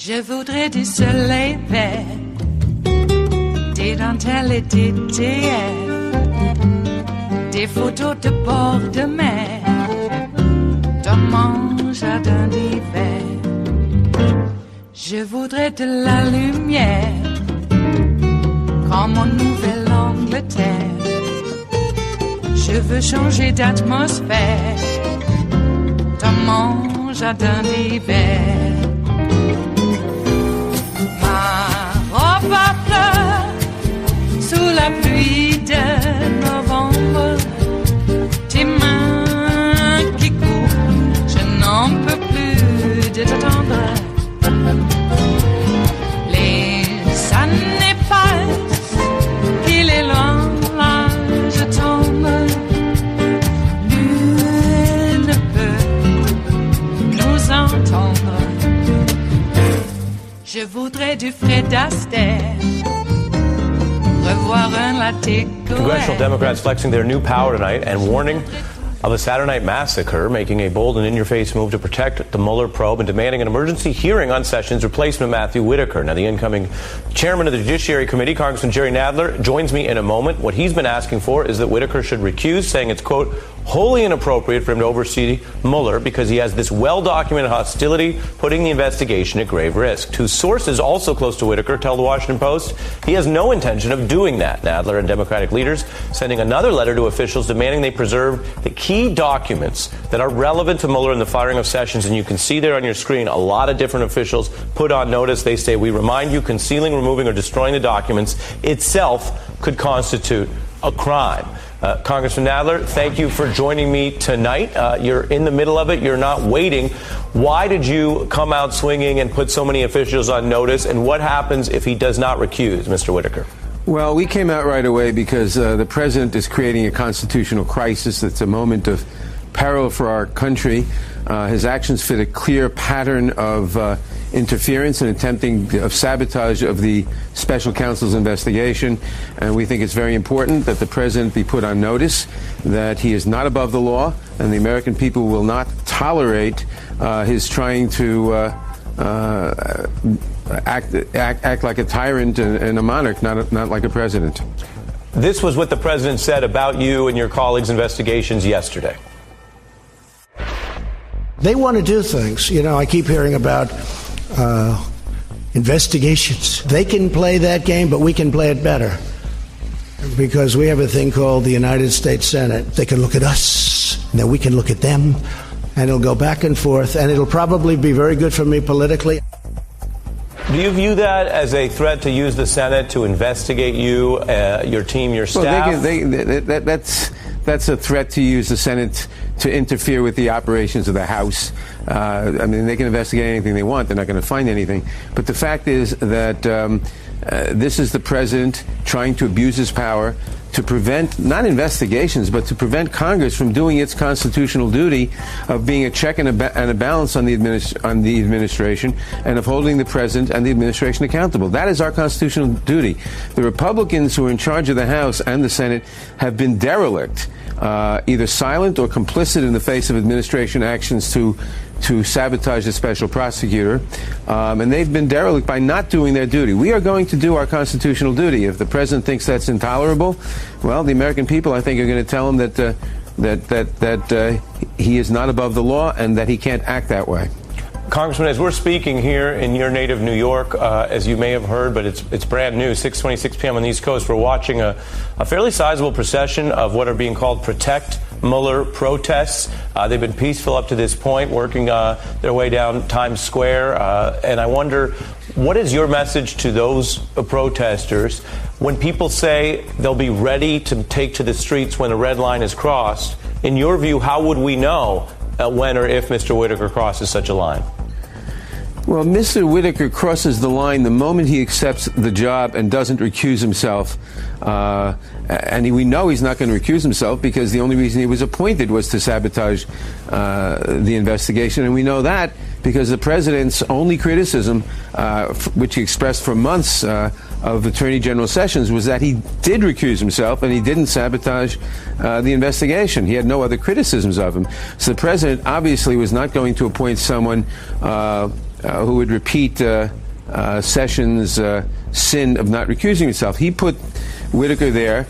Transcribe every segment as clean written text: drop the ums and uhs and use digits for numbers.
Je voudrais du soleil vert, des dentelles et des théâtres, des photos de bord de mer, dans mon jardin d'hiver. Je voudrais de la lumière, comme en Nouvelle-Angleterre. Je veux changer d'atmosphère, dans mon jardin d'hiver. Ma fleur, sous la pluie de novembre, tes mains qui courent, je n'en peux plus de t'attendre. Les années passent, qu'il est loin, là je tombe. Nul ne peut nous entendre. Je voudrais du Fred Astaire, revoir un latte. Congressional Democrats flexing their new power tonight and warning of a Saturday night massacre, making a bold and in-your-face move to protect the Mueller probe and demanding an emergency hearing on Sessions' replacement, Matthew Whitaker. Now, the incoming chairman of the Judiciary Committee, Congressman Jerry Nadler, joins me in a moment. What he's been asking for is that Whitaker should recuse, saying it's, quote, wholly inappropriate for him to oversee Mueller because he has this well-documented hostility, putting the investigation at grave risk. Two sources also close to Whitaker tell the Washington Post he has no intention of doing that. Nadler and Democratic leaders sending another letter to officials demanding they preserve the key documents that are relevant to Mueller in the firing of Sessions. And you can see there on your screen a lot of different officials put on notice. They say, we remind you, concealing, removing, or destroying the documents itself could constitute a crime. Congressman Nadler, thank you for joining me tonight. You're in the middle of it. You're not waiting. Why did you come out swinging and put so many officials on notice? And what happens if he does not recuse, Mr. Whitaker? Well, we came out right away because the president is creating a constitutional crisis. It's a moment of peril for our country. His actions fit a clear pattern of interference and attempting of sabotage of the special counsel's investigation. And we think it's very important that the president be put on notice that he is not above the law, and the American people will not tolerate his trying to act like a tyrant and a monarch, not like a president. This was what the president said about you and your colleagues' investigations yesterday. They want to do things. You know, I keep hearing about investigations. They can play that game, but we can play it better. Because we have a thing called the United States Senate. They can look at us, and then we can look at them, and it'll go back and forth, and it'll probably be very good for me politically. Do you view that as a threat to use the Senate to investigate you, your team, your staff? Well, that's a threat to use the Senate to interfere with the operations of the House. I mean, they can investigate anything they want. They're not going to find anything. But the fact is that this is the president trying to abuse his power to prevent, not investigations, but to prevent Congress from doing its constitutional duty of being a check and a balance on the administration and of holding the president and the administration accountable. That is our constitutional duty. The Republicans who are in charge of the House and the Senate have been derelict, either silent or complicit in the face of administration actions to sabotage the special prosecutor, and they've been derelict by not doing their duty. We are going to do our constitutional duty. If the president thinks that's intolerable, well, the American people, I think, are going to tell him that he is not above the law and that he can't act that way. Congressman, as we're speaking here in your native New York, as you may have heard, but it's brand new, 6:26 p.m. on the East Coast, we're watching a fairly sizable procession of what are being called Protect Mueller protests. They've been peaceful up to this point, working their way down Times Square. And I wonder, what is your message to those protesters when people say they'll be ready to take to the streets when the red line is crossed? In your view, how would we know when or if Mr. Whitaker crosses such a line? Well, Mr. Whitaker crosses the line the moment he accepts the job and doesn't recuse himself. We know he's not going to recuse himself because the only reason he was appointed was to sabotage the investigation. And we know that because the president's only criticism, which he expressed for months of Attorney General Sessions, was that he did recuse himself and he didn't sabotage the investigation. He had no other criticisms of him. So the president obviously was not going to appoint someone who would repeat Sessions' sin of not recusing himself. He put Whitaker there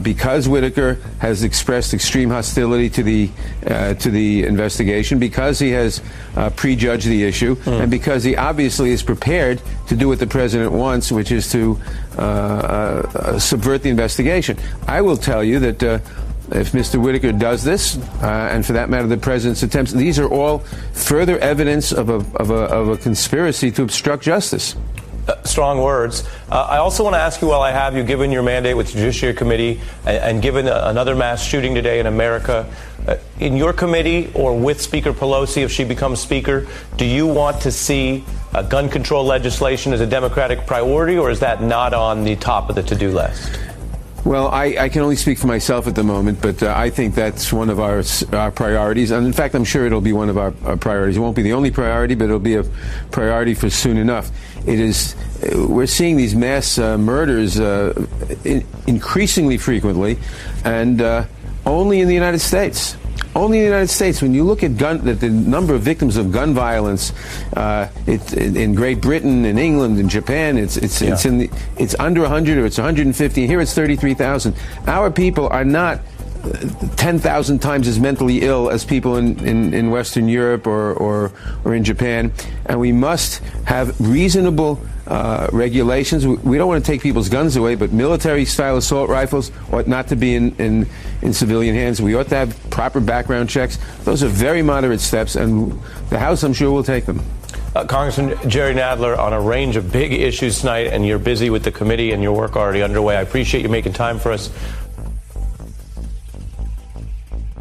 because Whitaker has expressed extreme hostility to the investigation, because he has prejudged the issue, and because he obviously is prepared to do what the president wants, which is to subvert the investigation. I will tell you that if Mr. Whitaker does this, and for that matter the president's attempts, these are all further evidence of a conspiracy to obstruct justice. Strong words. I also want to ask you, while I have you, given your mandate with the Judiciary Committee and given another mass shooting today in America, in your committee or with Speaker Pelosi, if she becomes Speaker, do you want to see gun control legislation as a Democratic priority, or is that not on the top of the to-do list? Well, I can only speak for myself at the moment, but I think that's one of our priorities. And in fact, I'm sure it'll be one of our priorities. It won't be the only priority, but it'll be a priority for soon enough. We're seeing these mass murders increasingly frequently, and only in the United States. Only in the United States. When you look at the number of victims of gun violence, in Great Britain, in England, in Japan, it's under 100 or it's 150. Here it's 33,000. Our people are not 10,000 times as mentally ill as people in Western Europe or in Japan, and we must have reasonable regulations. We don't want to take people's guns away, but military-style assault rifles ought not to be in civilian hands. We ought to have proper background checks. Those are very moderate steps, and the House, I'm sure, will take them. Congressman Jerry Nadler, on a range of big issues tonight, and you're busy with the committee and your work already underway. I appreciate you making time for us.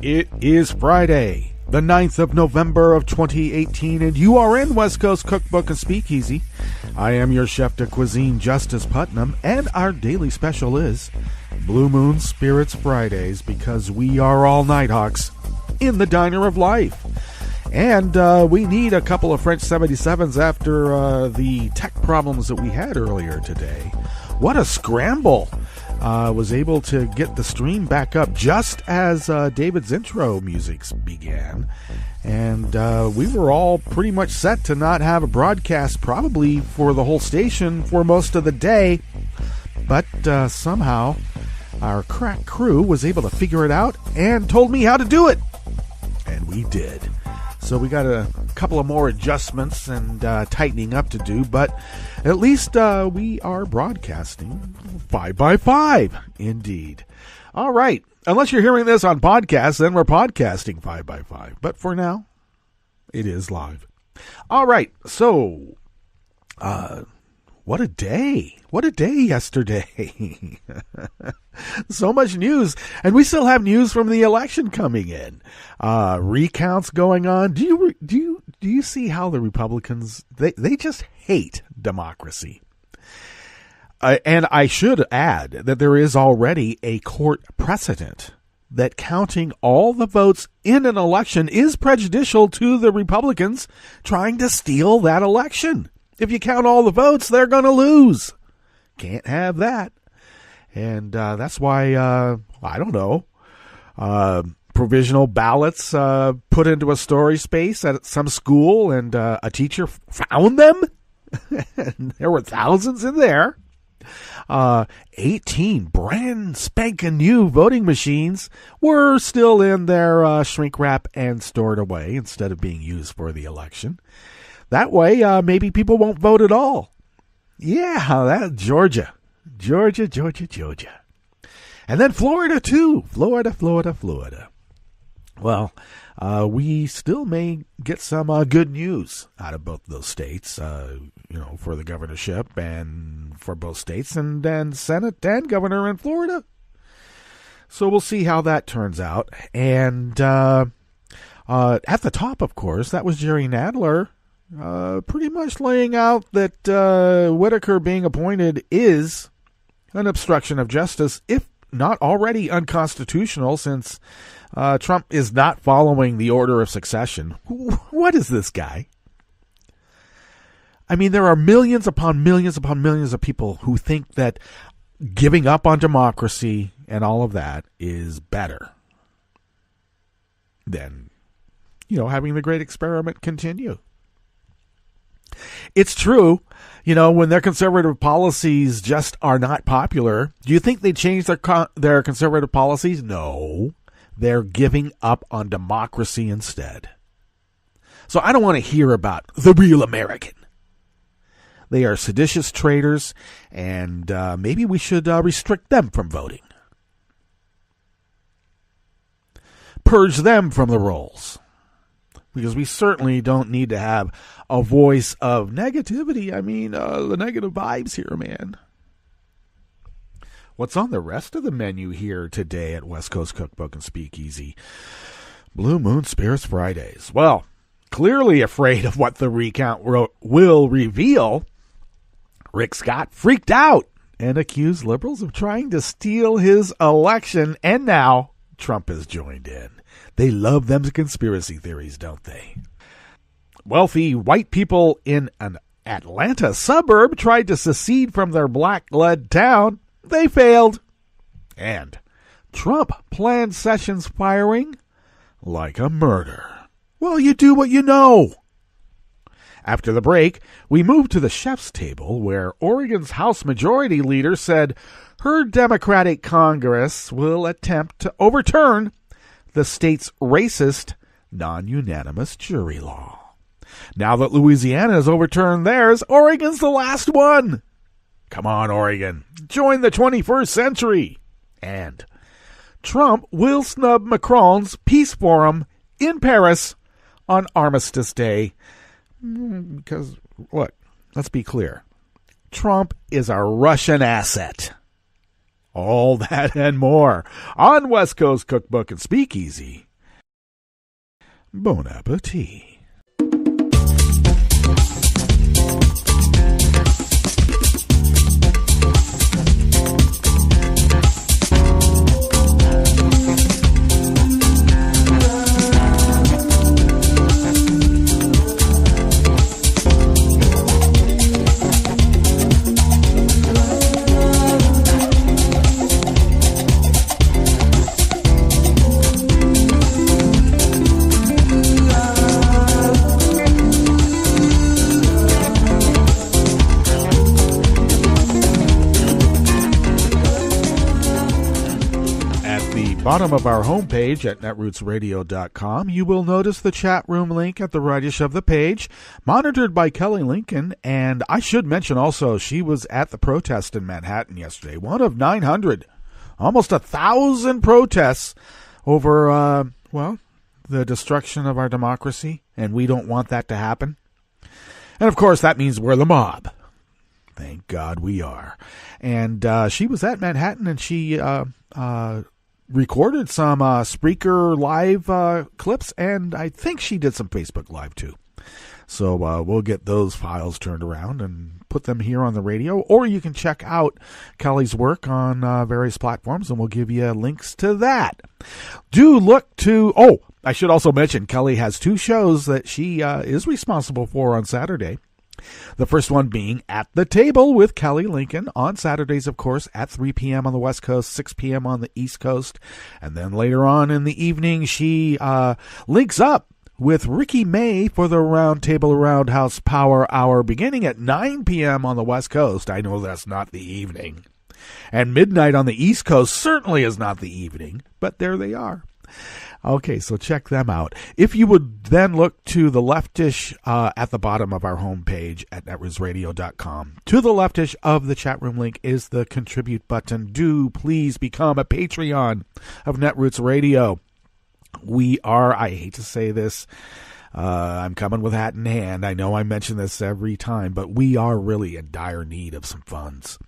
It is Friday, the 9th of November of 2018, and you are in West Coast Cookbook and Speakeasy. I am your chef de cuisine, Justice Putnam, and our daily special is Blue Moon Spirits Fridays, because we are all Nighthawks in the diner of life. And we need a couple of French 77s after the tech problems that we had earlier today. What a scramble! Was able to get the stream back up just as David's intro music began. And we were all pretty much set to not have a broadcast probably for the whole station for most of the day. But somehow our crack crew was able to figure it out and told me how to do it. And we did. So we got a couple of more adjustments and tightening up to do, but at least we are broadcasting 5x5, indeed. All right. Unless you're hearing this on podcast, then we're podcasting 5x5. But for now, it is live. All right. So, what a day. What a day yesterday. So much news. And we still have news from the election coming in. Recounts going on. Do you see how the Republicans, they just hate democracy? And I should add that there is already a court precedent that counting all the votes in an election is prejudicial to the Republicans trying to steal that election. If you count all the votes, they're going to lose. Can't have that. And that's why, I don't know, provisional ballots put into a storage space at some school, and a teacher found them. And there were thousands in there. 18 brand spanking new voting machines were still in their shrink wrap and stored away instead of being used for the election. That way, maybe people won't vote at all. Yeah, that's Georgia. And then Florida, too. Florida. Well, we still may get some good news out of both those states, for the governorship and for both states, and then Senate and governor in Florida. So we'll see how that turns out. And at the top, of course, that was Jerry Nadler pretty much laying out that Whitaker being appointed is an obstruction of justice, if not already unconstitutional, since Trump is not following the order of succession. What is this guy? I mean, there are millions upon millions upon millions of people who think that giving up on democracy and all of that is better than, having the great experiment continue. It's true, when their conservative policies just are not popular. Do you think they change their conservative policies? No. They're giving up on democracy instead. So I don't want to hear about the real American. They are seditious traitors, and maybe we should restrict them from voting. Purge them from the rolls. Because we certainly don't need to have a voice of negativity. I mean, the negative vibes here, man. What's on the rest of the menu here today at West Coast Cookbook and Speakeasy? Blue Moon Spirits Fridays. Well, clearly afraid of what the recount will reveal, Rick Scott freaked out and accused liberals of trying to steal his election, and now Trump has joined in. They love them conspiracy theories, don't they? Wealthy white people in an Atlanta suburb tried to secede from their black-led town. They failed. And Trump planned Sessions firing like a murder. Well, you do what you know. After the break, we move to the chef's table, where Oregon's House Majority Leader said her Democratic Congress will attempt to overturn the state's racist non-unanimous jury law. Now that Louisiana has overturned theirs, Oregon's the last one. Come on, Oregon. Join the 21st century. And Trump will snub Macron's peace forum in Paris on Armistice Day. Because, look, let's be clear. Trump is a Russian asset. All that and more on West Coast Cookbook and Speakeasy. Bon appetit. Bottom of our homepage at netrootsradio.com, you will notice the chat room link at the rightish of the page, monitored by Kelly Lincoln. And I should mention also, she was at the protest in Manhattan yesterday, one of 900, almost 1,000 protests over, the destruction of our democracy, and we don't want that to happen. And of course, that means we're the mob. Thank God we are. And she was at Manhattan, and she recorded some Spreaker Live clips, and I think she did some Facebook Live too. So we'll get those files turned around and put them here on the radio, or you can check out Kelly's work on various platforms, and we'll give you links to that. Do look to... Oh, I should also mention Kelly has 2 shows that she is responsible for on Saturday. The first one being At the Table with Kelly Lincoln on Saturdays, of course, at 3 p.m. on the West Coast, 6 p.m. on the East Coast. And then later on in the evening, she links up with Ricky May for the Roundtable Roundhouse Power Hour beginning at 9 p.m. on the West Coast. I know that's not the evening. And midnight on the East Coast certainly is not the evening, but there they are. Okay, so check them out. If you would then look to the leftish at the bottom of our homepage at netrootsradio.com. To the leftish of the chat room link is the contribute button. Do please become a Patreon of Netroots Radio. We are, I hate to say this, I'm coming with hat in hand. I know I mention this every time, but we are really in dire need of some funds.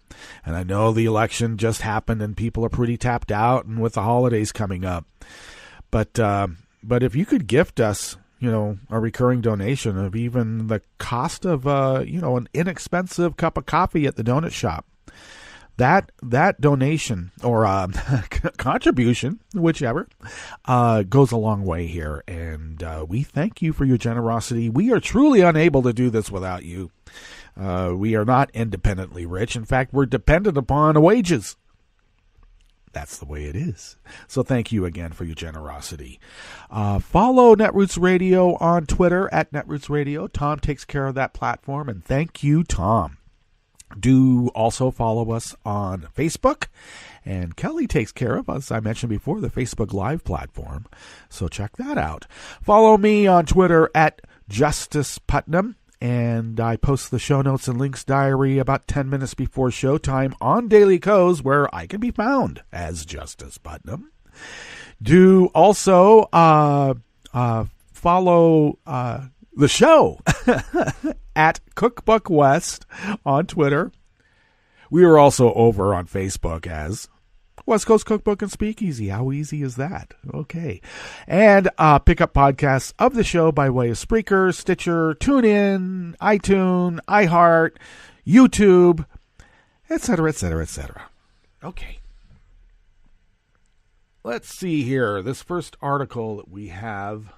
And I know the election just happened and people are pretty tapped out, and with the holidays coming up. But if you could gift us a recurring donation of even the cost of, an inexpensive cup of coffee at the donut shop. That donation or contribution, whichever, goes a long way here. And we thank you for your generosity. We are truly unable to do this without you. We are not independently rich. In fact, we're dependent upon wages. That's the way it is. So thank you again for your generosity. Follow Netroots Radio on Twitter at Netroots Radio. Tom takes care of that platform, and thank you, Tom. Do also follow us on Facebook, and Kelly takes care of, as I mentioned before, the Facebook Live platform. So check that out. Follow me on Twitter at Justice Putnam. And I post the show notes and links diary about 10 minutes before showtime on Daily Co's, where I can be found as Justice Putnam. Do also follow the show at Cookbook West on Twitter. We are also over on Facebook as West Coast Cookbook and Speakeasy. How easy is that? Okay. And pick up podcasts of the show by way of Spreaker, Stitcher, TuneIn, iTunes, iHeart, YouTube, etc., etc., etc. Okay. Let's see here. This first article that we have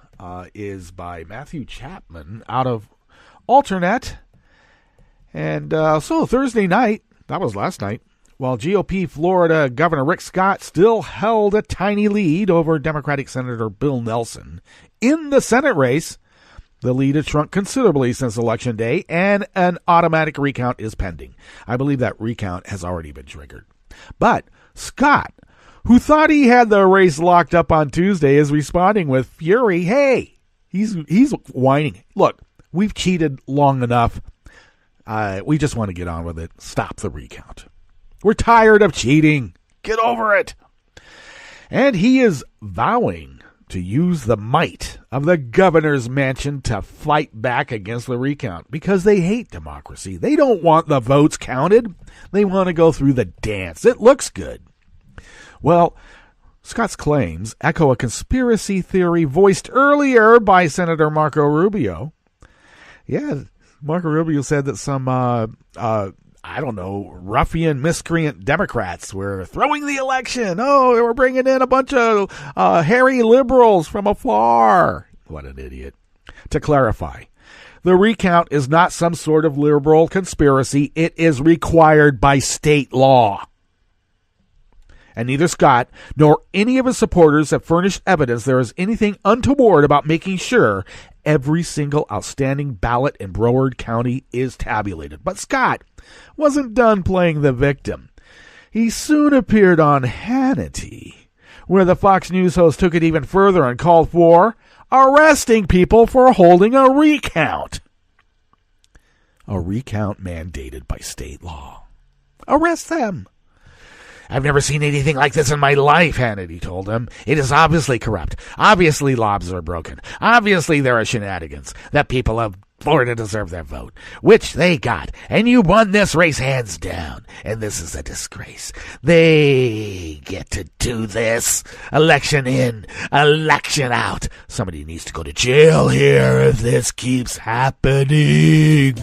is by Matthew Chapman out of Alternet. And so Thursday night, that was last night, while GOP Florida Governor Rick Scott still held a tiny lead over Democratic Senator Bill Nelson in the Senate race, the lead has shrunk considerably since Election Day, and an automatic recount is pending. I believe that recount has already been triggered. But Scott, who thought he had the race locked up on Tuesday, is responding with fury. Hey, he's whining. Look, we've cheated long enough. We just want to get on with it. Stop the recount. We're tired of cheating. Get over it. And he is vowing to use the might of the governor's mansion to fight back against the recount because they hate democracy. They don't want the votes counted. They want to go through the dance. It looks good. Well, Scott's claims echo a conspiracy theory voiced earlier by Senator Marco Rubio. Yeah, Marco Rubio said that some ruffian, miscreant Democrats were throwing the election. Oh, they were bringing in a bunch of hairy liberals from afar. What an idiot. To clarify, the recount is not some sort of liberal conspiracy. It is required by state law. And neither Scott nor any of his supporters have furnished evidence there is anything untoward about making sure every single outstanding ballot in Broward County is tabulated. But Scott wasn't done playing the victim. He soon appeared on Hannity, where the Fox News host took it even further and called for arresting people for holding a recount. A recount mandated by state law. Arrest them. I've never seen anything like this in my life, Hannity told him. It is obviously corrupt. Obviously laws are broken. Obviously there are shenanigans. The people of Florida deserve their vote, which they got. And you won this race hands down. And this is a disgrace. They get to do this. Election in, election out. Somebody needs to go to jail here if this keeps happening.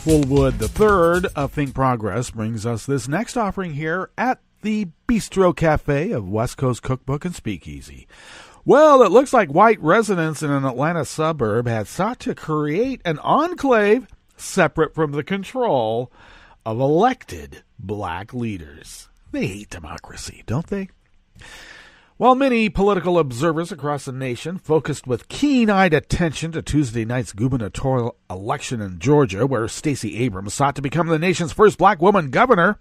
Fullwood III of Think Progress brings us this next offering here at the Bistro Cafe of West Coast Cookbook and Speakeasy. Well, it looks like white residents in an Atlanta suburb had sought to create an enclave separate from the control of elected black leaders. They hate democracy, don't they? While many political observers across the nation focused with keen-eyed attention to Tuesday night's gubernatorial election in Georgia, where Stacey Abrams sought to become the nation's first black woman governor,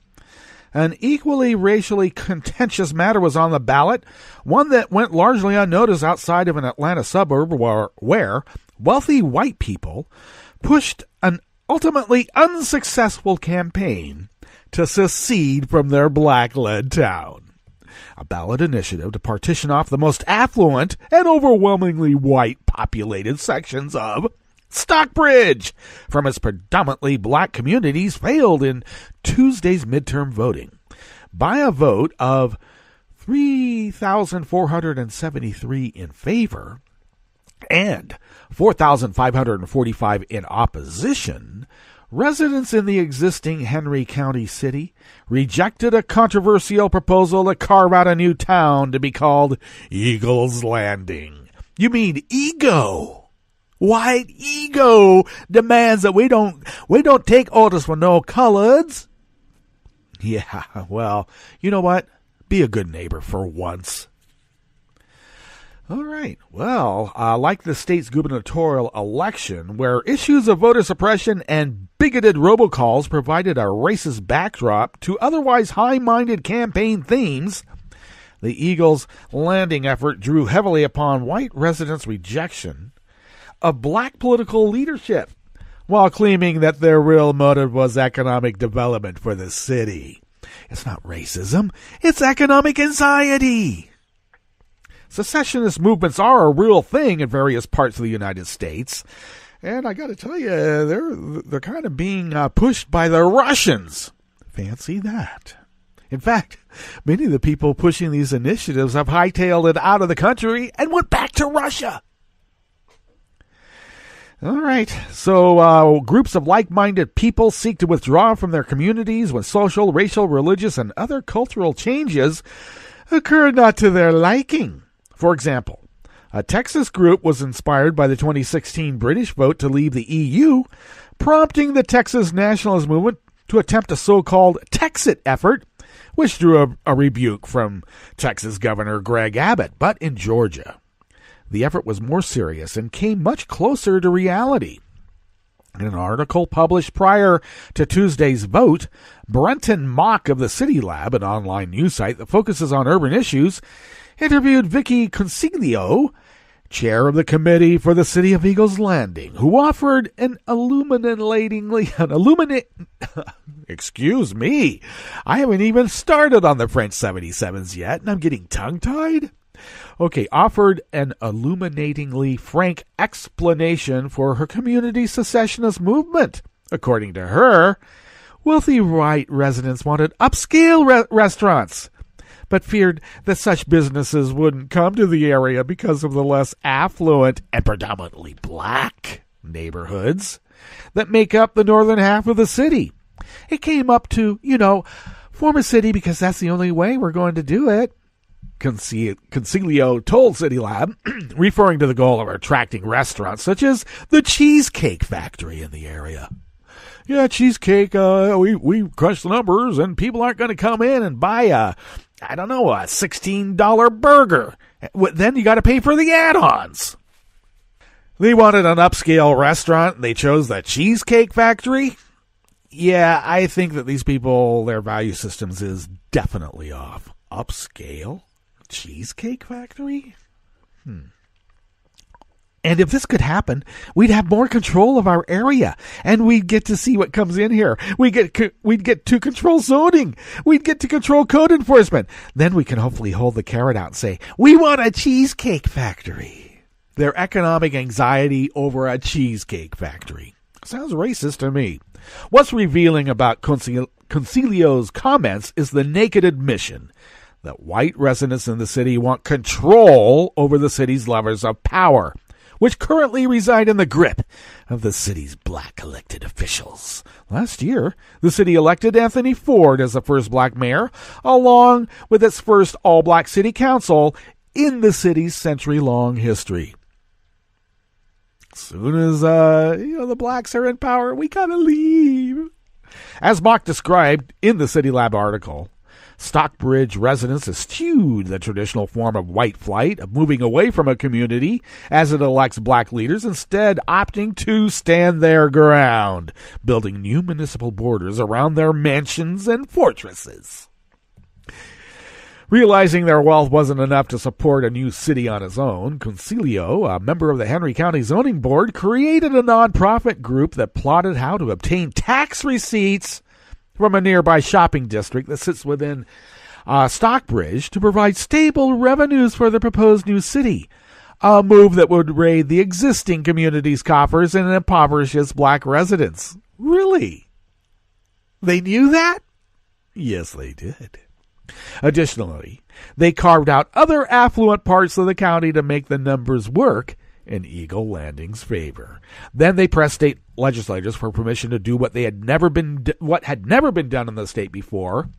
An equally racially contentious matter was on the ballot, one that went largely unnoticed outside of an Atlanta suburb where wealthy white people pushed an ultimately unsuccessful campaign to secede from their black-led town. A ballot initiative to partition off the most affluent and overwhelmingly white-populated sections of Stockbridge from its predominantly black communities failed in Tuesday's midterm voting by a vote of 3,473 in favor and 4,545 in opposition. Residents in the existing Henry County city rejected a controversial proposal to carve out a new town to be called Eagles Landing. You mean ego? White ego demands that we don't take orders from no coloreds. Yeah, well, you know what? Be a good neighbor for once. All right. Well, like the state's gubernatorial election, where issues of voter suppression and bigoted robocalls provided a racist backdrop to otherwise high-minded campaign themes, the Eagles Landing effort drew heavily upon white residents' rejection of black political leadership, while claiming that their real motive was economic development for the city. It's not racism, it's economic anxiety. Secessionist movements are a real thing in various parts of the United States, and I got to tell you, they're kind of being pushed by the Russians. Fancy that. In fact, many of the people pushing these initiatives have hightailed it out of the country and went back to Russia. All right, so groups of like-minded people seek to withdraw from their communities when social, racial, religious, and other cultural changes occur not to their liking. For example, a Texas group was inspired by the 2016 British vote to leave the EU, prompting the Texas nationalist movement to attempt a so-called Texit effort, which drew a rebuke from Texas Governor Greg Abbott. But in Georgia, the effort was more serious and came much closer to reality. In an article published prior to Tuesday's vote, Brenton Mock of the City Lab, an online news site that focuses on urban issues, interviewed Vicky Consiglio, chair of the committee for the city of Eagles Landing, who offered excuse me, I haven't even started on the French 77s yet, and I'm getting tongue-tied. Okay, offered an illuminatingly frank explanation for her community's secessionist movement. According to her, wealthy white residents wanted upscale restaurants, but feared that such businesses wouldn't come to the area because of the less affluent and predominantly black neighborhoods that make up the northern half of the city. It came up to, form a city because that's the only way we're going to do it, Consiglio told City Lab, referring to the goal of attracting restaurants such as the Cheesecake Factory in the area. Yeah, cheesecake, we crushed the numbers, and people aren't going to come in and buy a $16 burger. Then you got to pay for the add-ons. They wanted an upscale restaurant, and they chose the Cheesecake Factory. Yeah, I think that these people, their value systems is definitely off. Upscale? Cheesecake Factory? And if this could happen, we'd have more control of our area, and we'd get to see what comes in here. We'd get to control zoning. We'd get to control code enforcement. Then we can hopefully hold the carrot out and say, we want a Cheesecake Factory. Their economic anxiety over a Cheesecake Factory. Sounds racist to me. What's revealing about Consiglio's comments is the naked admission that white residents in the city want control over the city's levers of power, which currently reside in the grip of the city's black elected officials. Last year, the city elected Anthony Ford as the first black mayor, along with its first all-black city council in the city's century-long history. As soon as the blacks are in power, we gotta leave. As Mock described in the City Lab article, Stockbridge residents eschewed the traditional form of white flight, of moving away from a community as it elects black leaders, instead opting to stand their ground, building new municipal borders around their mansions and fortresses. Realizing their wealth wasn't enough to support a new city on its own, Concilio, a member of the Henry County Zoning Board, created a nonprofit group that plotted how to obtain tax receipts from a nearby shopping district that sits within Stockbridge to provide stable revenues for the proposed new city, a move that would raid the existing community's coffers and impoverish its black residents. Really? They knew that? Yes, they did. Additionally, they carved out other affluent parts of the county to make the numbers work in Eagle Landing's favor. Then they pressed state legislators for permission to do what had never been done in the state before: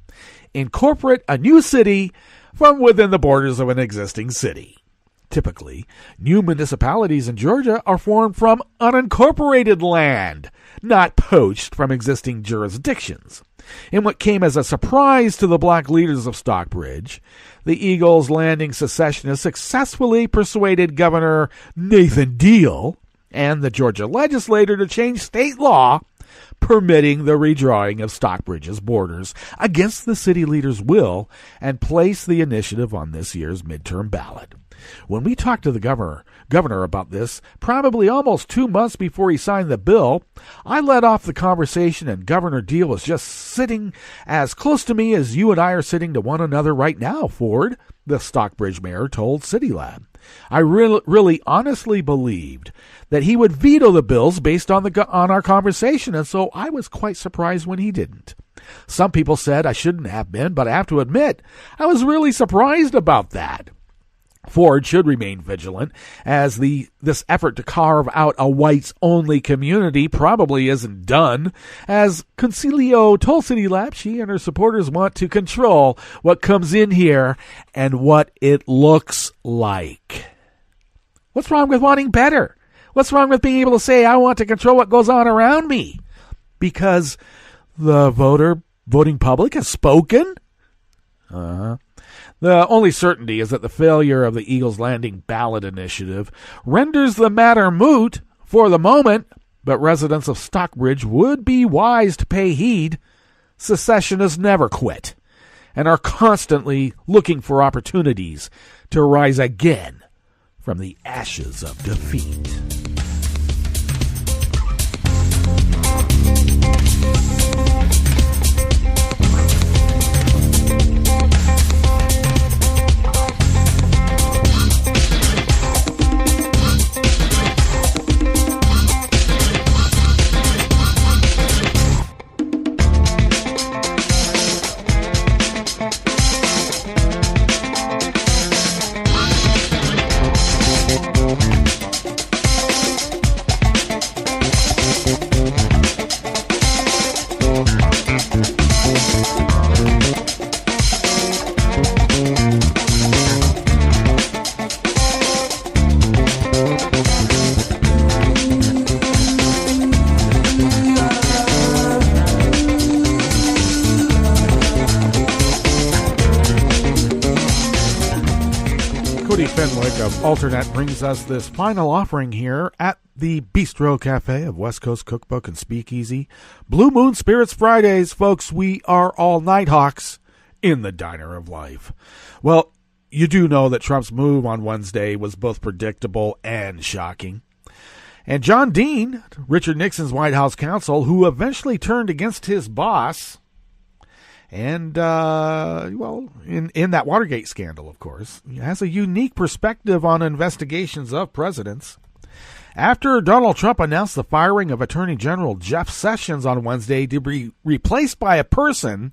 incorporate a new city from within the borders of an existing city. Typically, new municipalities in Georgia are formed from unincorporated land, not poached from existing jurisdictions. In what came as a surprise to the black leaders of Stockbridge, the Eagles Landing secessionists successfully persuaded Governor Nathan Deal and the Georgia legislature to change state law permitting the redrawing of Stockbridge's borders against the city leaders' will and place the initiative on this year's midterm ballot. When we talked to the governor about this, probably almost 2 months before he signed the bill, I led off the conversation, and Governor Deal was just sitting as close to me as you and I are sitting to one another right now, Ford, the Stockbridge mayor told CityLab. I really honestly believed that he would veto the bills based on our conversation, and so I was quite surprised when he didn't. Some people said I shouldn't have been, but I have to admit, I was really surprised about that. Ford should remain vigilant, as this effort to carve out a whites-only community probably isn't done. As Concilio told CityLab, she and her supporters want to control what comes in here and what it looks like. What's wrong with wanting better? What's wrong with being able to say, I want to control what goes on around me? Because the voting public has spoken? The only certainty is that the failure of the Eagles Landing ballot initiative renders the matter moot for the moment, but residents of Stockbridge would be wise to pay heed. Secessionists never quit and are constantly looking for opportunities to rise again from the ashes of defeat. Alternate brings us this final offering here at the Bistro Cafe of West Coast Cookbook and Speakeasy. Blue Moon Spirits Fridays, folks. We are all Nighthawks in the diner of life. Well, you do know that Trump's move on Wednesday was both predictable and shocking. And John Dean, Richard Nixon's White House counsel, who eventually turned against his boss, and, in that Watergate scandal, of course, he has a unique perspective on investigations of presidents. After Donald Trump announced the firing of Attorney General Jeff Sessions on Wednesday to be replaced by a person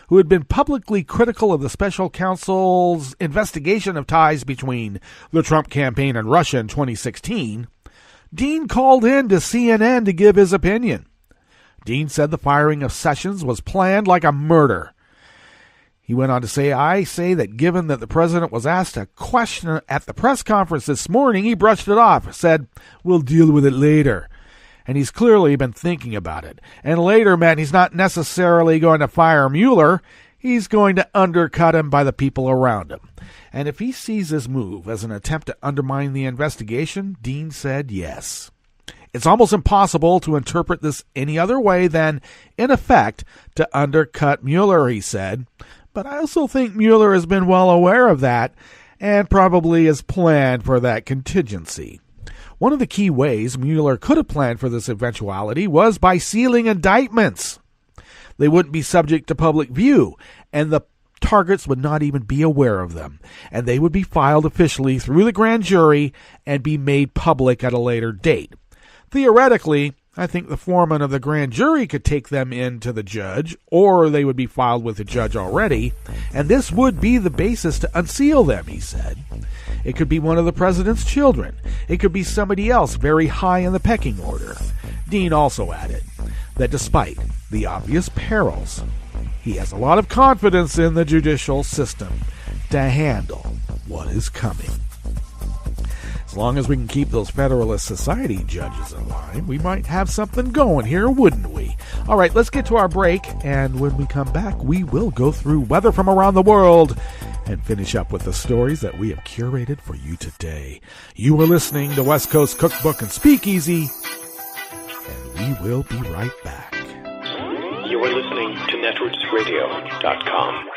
who had been publicly critical of the special counsel's investigation of ties between the Trump campaign and Russia in 2016, Dean called in to CNN to give his opinion. Dean said the firing of Sessions was planned like a murder. He went on to say, I say that given that the president was asked a question at the press conference this morning, he brushed it off, said, we'll deal with it later. And he's clearly been thinking about it. And later meant he's not necessarily going to fire Mueller. he's going to undercut him by the people around him. And if he sees this move as an attempt to undermine the investigation, Dean said yes. It's almost impossible to interpret this any other way than, in effect, to undercut Mueller, he said. But I also think Mueller has been well aware of that and probably has planned for that contingency. One of the key ways Mueller could have planned for this eventuality was by sealing indictments. They wouldn't be subject to public view, and the targets would not even be aware of them, and they would be filed officially through the grand jury and be made public at a later date. Theoretically, I think the foreman of the grand jury could take them in to the judge, or they would be filed with the judge already, and this would be the basis to unseal them, he said. It could be one of the president's children. It could be somebody else very high in the pecking order. Dean also added that despite the obvious perils, he has a lot of confidence in the judicial system to handle what is coming. As long as we can keep those Federalist Society judges in line, we might have something going here, wouldn't we? All right, let's get to our break, and when we come back, we will go through weather from around the world and finish up with the stories that we have curated for you today. You are listening to West Coast Cookbook and Speakeasy, and we will be right back. You are listening to netrootsradio.com.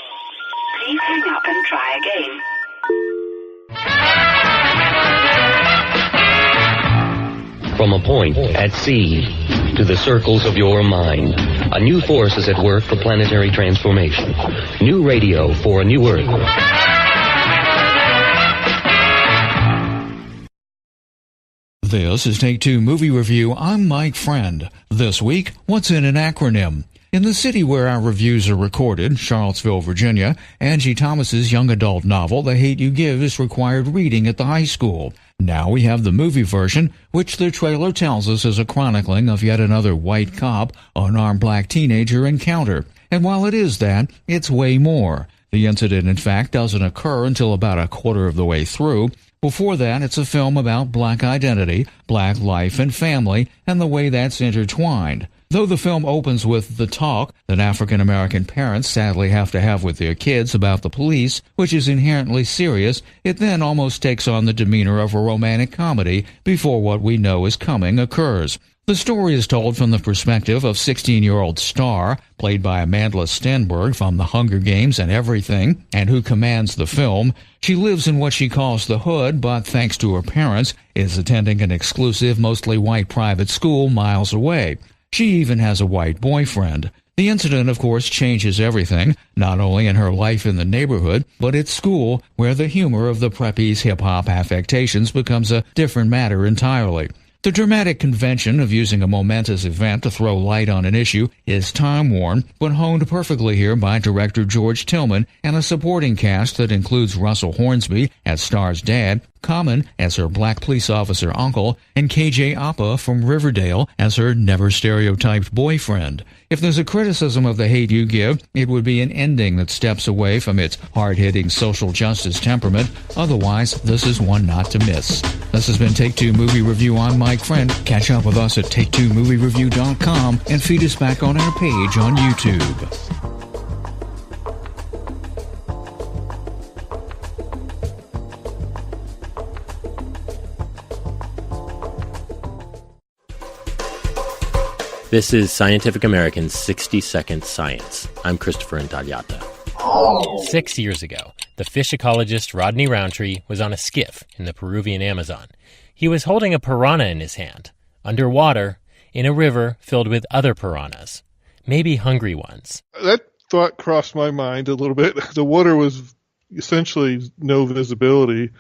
Please hang up and try again. From a point at sea to the circles of your mind, a new force is at work for planetary transformation. New radio for a new Earth. This is Take Two Movie Review. I'm Mike Friend. This week, what's in an acronym? In the city where our reviews are recorded, Charlottesville, Virginia, Angie Thomas's young adult novel, The Hate U Give, is required reading at the high school. Now we have the movie version, which the trailer tells us is a chronicling of yet another white cop, unarmed black teenager encounter. And while it is that, it's way more. The incident, in fact, doesn't occur until about a quarter of the way through. Before that, it's a film about black identity, black life and family, and the way that's intertwined. Though the film opens with the talk that African-American parents sadly have to have with their kids about the police, which is inherently serious, it then almost takes on the demeanor of a romantic comedy before what we know is coming occurs. The story is told from the perspective of 16-year-old Star, played by Amanda Stenberg from The Hunger Games and Everything, and who commands the film. She lives in what she calls the hood, but thanks to her parents, is attending an exclusive, mostly white private school miles away. She even has a white boyfriend. The incident, of course, changes everything, not only in her life in the neighborhood, but at school, where the humor of the preppy's hip-hop affectations becomes a different matter entirely. The dramatic convention of using a momentous event to throw light on an issue is time-worn, but honed perfectly here by director George Tillman and a supporting cast that includes Russell Hornsby as Star's dad, Common as her black police officer uncle, and KJ Apa from Riverdale as her never-stereotyped boyfriend. If there's a criticism of The Hate U Give, it would be an ending that steps away from its hard-hitting social justice temperament. Otherwise, this is one not to miss. This has been Take Two Movie Review. I'm Mike Friend. Catch up with us at take2moviereview.com and feed us back on our page on YouTube. This is Scientific American's 60-Second Science. I'm Christopher Intagliata. 6 years ago, the fish ecologist Rodney Roundtree was on a skiff in the Peruvian Amazon. He was holding a piranha in his hand, underwater, in a river filled with other piranhas, maybe hungry ones. That thought crossed my mind a little bit. The water was essentially no visibility,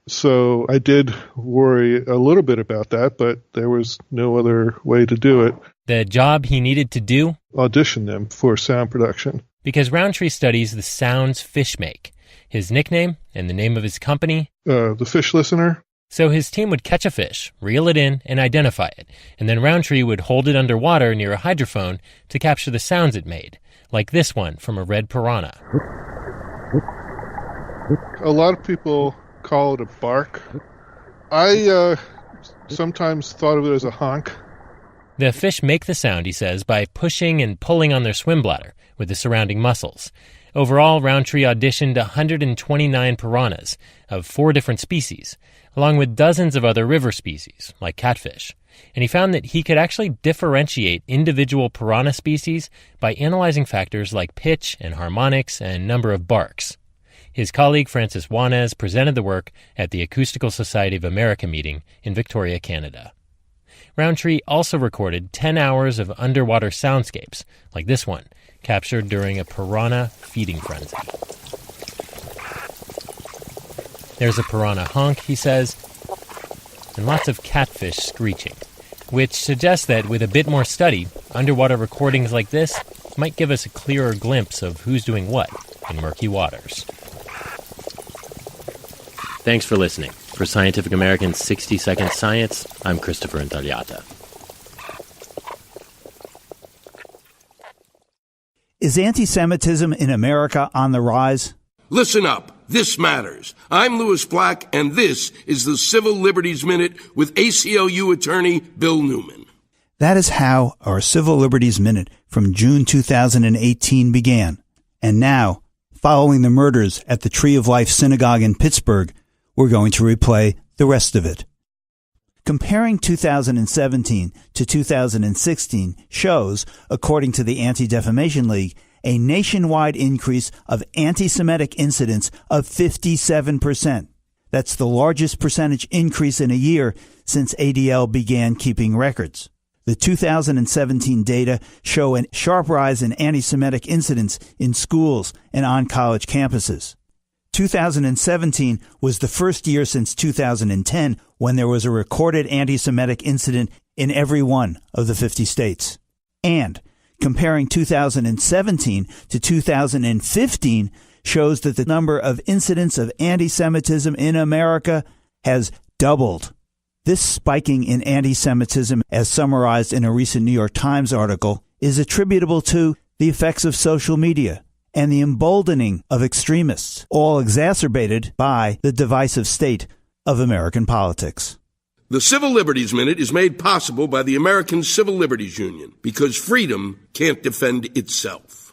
so I did worry a little bit about that, but there was no other way to do it. The job he needed to do? Audition them for sound production. Because Roundtree studies the sounds fish make. His nickname and the name of his company? The Fish Listener. So his team would catch a fish, reel it in, and identify it. And then Roundtree would hold it underwater near a hydrophone to capture the sounds it made, like this one from a red piranha. A lot of people call it a bark. I sometimes thought of it as a honk. The fish make the sound, he says, by pushing and pulling on their swim bladder with the surrounding muscles. Overall, Roundtree auditioned 129 piranhas of 4 different species, along with dozens of other river species, like catfish. And he found that he could actually differentiate individual piranha species by analyzing factors like pitch and harmonics and number of barks. His colleague Francis Juanez presented the work at the Acoustical Society of America meeting in Victoria, Canada. Roundtree also recorded 10 hours of underwater soundscapes, like this one, captured during a piranha feeding frenzy. There's a piranha honk, he says, and lots of catfish screeching, which suggests that with a bit more study, underwater recordings like this might give us a clearer glimpse of who's doing what in murky waters. Thanks for listening. For Scientific American's 60-Second Science, I'm Christopher Intagliata. Is anti-Semitism in America on the rise? Listen up. This matters. I'm Louis Black, and this is the Civil Liberties Minute with ACLU attorney Bill Newman. That is how our Civil Liberties Minute from June 2018 began. And now, following the murders at the Tree of Life Synagogue in Pittsburgh, we're going to replay the rest of it. Comparing 2017 to 2016 shows, according to the Anti-Defamation League, a nationwide increase of anti-Semitic incidents of 57%. That's the largest percentage increase in a year since ADL began keeping records. The 2017 data show a sharp rise in anti-Semitic incidents in schools and on college campuses. 2017 was the first year since 2010 when there was a recorded anti-Semitic incident in every one of the 50 states. And comparing 2017 to 2015 shows that the number of incidents of anti-Semitism in America has doubled. This spiking in anti-Semitism, as summarized in a recent New York Times article, is attributable to the effects of social media and the emboldening of extremists, all exacerbated by the divisive state of American politics. The Civil Liberties Minute is made possible by the American Civil Liberties Union because freedom can't defend itself.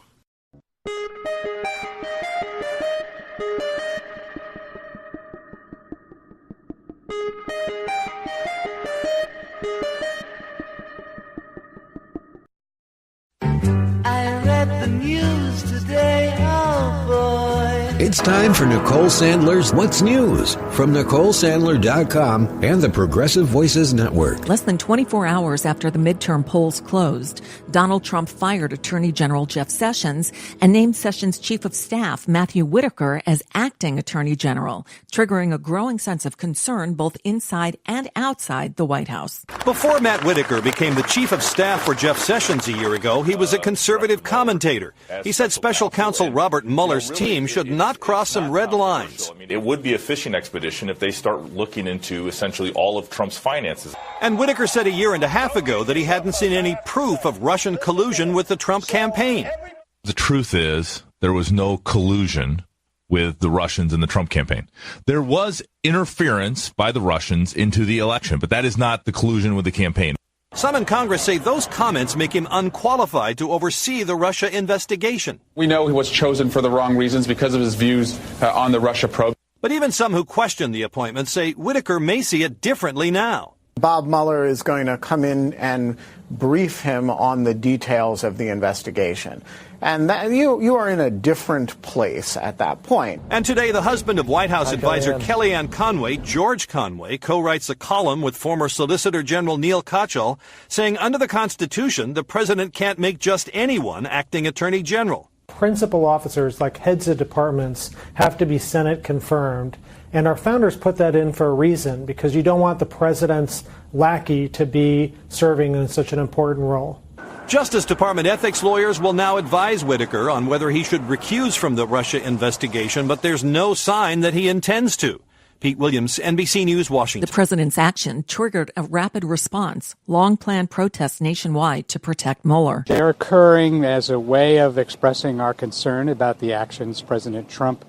I read the news today, oh boy. It's time for Nicole Sandler's What's News from NicoleSandler.com and the Progressive Voices Network. Less than 24 hours after the midterm polls closed, Donald Trump fired Attorney General Jeff Sessions and named Sessions' Chief of Staff, Matthew Whitaker, as acting Attorney General, triggering a growing sense of concern both inside and outside the White House. Before Matt Whitaker became the Chief of Staff for Jeff Sessions a year ago, he was a conservative commentator. He said Special Counsel Robert Mueller's team should not cross some red lines. It would be a fishing expedition if they start looking into essentially all of Trump's finances. And Whitaker said a year and a half ago that he hadn't seen any proof of Russian collusion with the Trump campaign. The truth is, there was no collusion with the Russians in the Trump campaign. There was interference by the Russians into the election, but that is not the collusion with the campaign. Some in Congress say those comments make him unqualified to oversee the Russia investigation. We know he was chosen for the wrong reasons because of his views on the Russia probe. But even some who question the appointment say Whitaker may see it differently now. Bob Mueller is going to come in and brief him on the details of the investigation. And that, you are in a different place at that point. And today, the husband of White House advisor Kellyanne Conway, George Conway, co-writes a column with former Solicitor General Neil Katyal, saying under the Constitution, the president can't make just anyone acting attorney general. Principal officers, like heads of departments, have to be Senate confirmed. And our founders put that in for a reason, because you don't want the president's lackey to be serving in such an important role. Justice Department ethics lawyers will now advise Whitaker on whether he should recuse from the Russia investigation, but there's no sign that he intends to. Pete Williams, NBC News, Washington. The president's action triggered a rapid response, long-planned protests nationwide to protect Mueller. They're occurring as a way of expressing our concern about the actions President Trump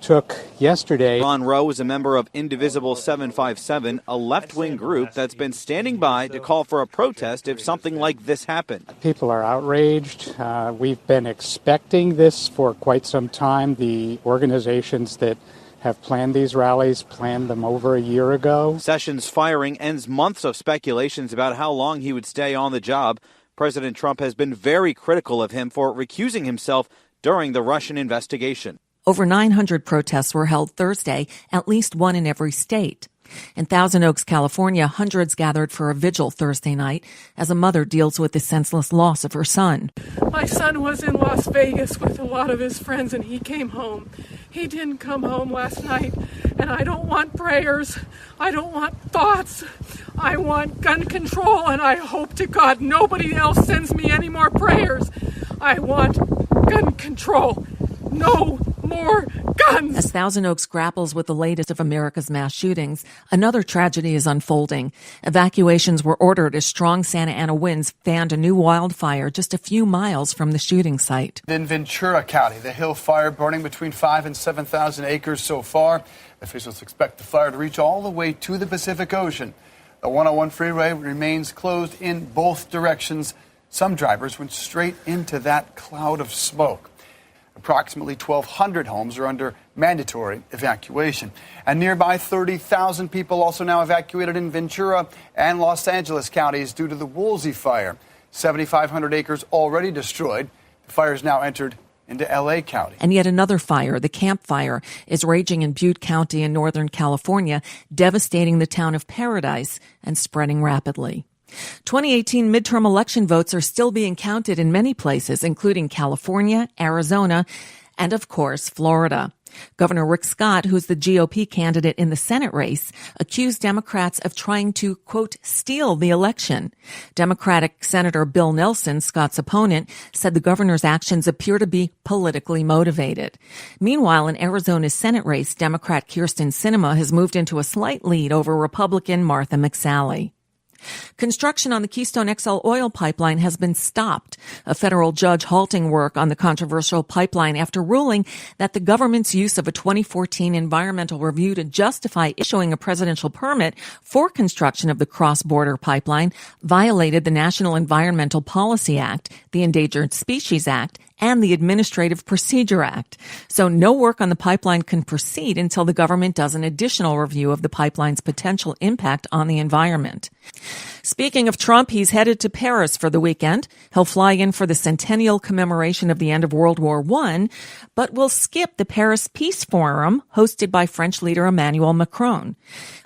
took yesterday. Ron Rowe is a member of Indivisible 757, a left-wing group that's been standing by to call for a protest if something like this happened. People are outraged. We've been expecting this for quite some time. The organizations that have planned these rallies planned them over a year ago. Sessions' firing ends months of speculations about how long he would stay on the job. President Trump has been very critical of him for recusing himself during the Russian investigation. Over 900 protests were held Thursday, at least one in every state. In Thousand Oaks, California, hundreds gathered for a vigil Thursday night as a mother deals with the senseless loss of her son. My son was in Las Vegas with a lot of his friends and he came home. He didn't come home last night, and I don't want prayers. I don't want thoughts. I want gun control, and I hope to God nobody else sends me any more prayers. I want gun control. No more guns! As Thousand Oaks grapples with the latest of America's mass shootings, another tragedy is unfolding. Evacuations were ordered as strong Santa Ana winds fanned a new wildfire just a few miles from the shooting site. In Ventura County, the Hill fire burning between 5,000 and 7,000 acres so far. Officials expect the fire to reach all the way to the Pacific Ocean. The 101 freeway remains closed in both directions. Some drivers went straight into that cloud of smoke. Approximately 1,200 homes are under mandatory evacuation. And nearby 30,000 people also now evacuated in Ventura and Los Angeles counties due to the Woolsey fire. 7,500 acres already destroyed. The fire has now entered into L.A. County. And yet another fire, the Camp Fire, is raging in Butte County in Northern California, devastating the town of Paradise and spreading rapidly. 2018 midterm election votes are still being counted in many places, including California, Arizona, and of course, Florida. Governor Rick Scott, who's the GOP candidate in the Senate race, accused Democrats of trying to, quote, steal the election. Democratic Senator Bill Nelson, Scott's opponent, said the governor's actions appear to be politically motivated. Meanwhile, in Arizona's Senate race, Democrat Kyrsten Sinema has moved into a slight lead over Republican Martha McSally. Construction on the Keystone XL oil pipeline has been stopped, a federal judge halting work on the controversial pipeline after ruling that the government's use of a 2014 environmental review to justify issuing a presidential permit for construction of the cross-border pipeline violated the National Environmental Policy Act, the Endangered Species Act, and the Administrative Procedure Act. So no work on the pipeline can proceed until the government does an additional review of the pipeline's potential impact on the environment. Speaking of Trump, he's headed to Paris for the weekend. He'll fly in for the centennial commemoration of the end of World War I, but will skip the Paris Peace Forum hosted by French leader Emmanuel Macron.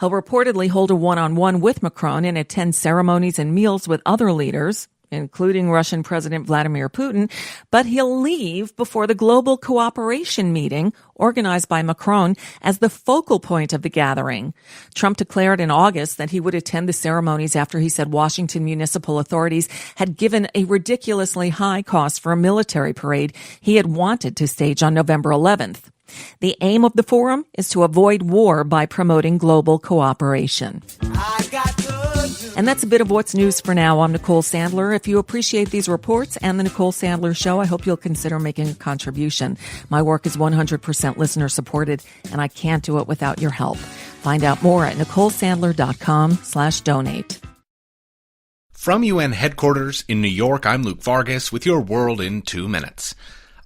He'll reportedly hold a one-on-one with Macron and attend ceremonies and meals with other leaders, including Russian President Vladimir Putin, but he'll leave before the global cooperation meeting organized by Macron as the focal point of the gathering. Trump declared in August that he would attend the ceremonies after he said Washington municipal authorities had given a ridiculously high cost for a military parade he had wanted to stage on November 11th. The aim of the forum is to avoid war by promoting global cooperation. And that's a bit of what's news for now. I'm Nicole Sandler. If you appreciate these reports and the Nicole Sandler Show, I hope you'll consider making a contribution. My work is 100% listener supported, and I can't do it without your help. Find out more at NicoleSandler.com/donate. From UN headquarters in New York, I'm Luke Vargas with your World in 2 minutes.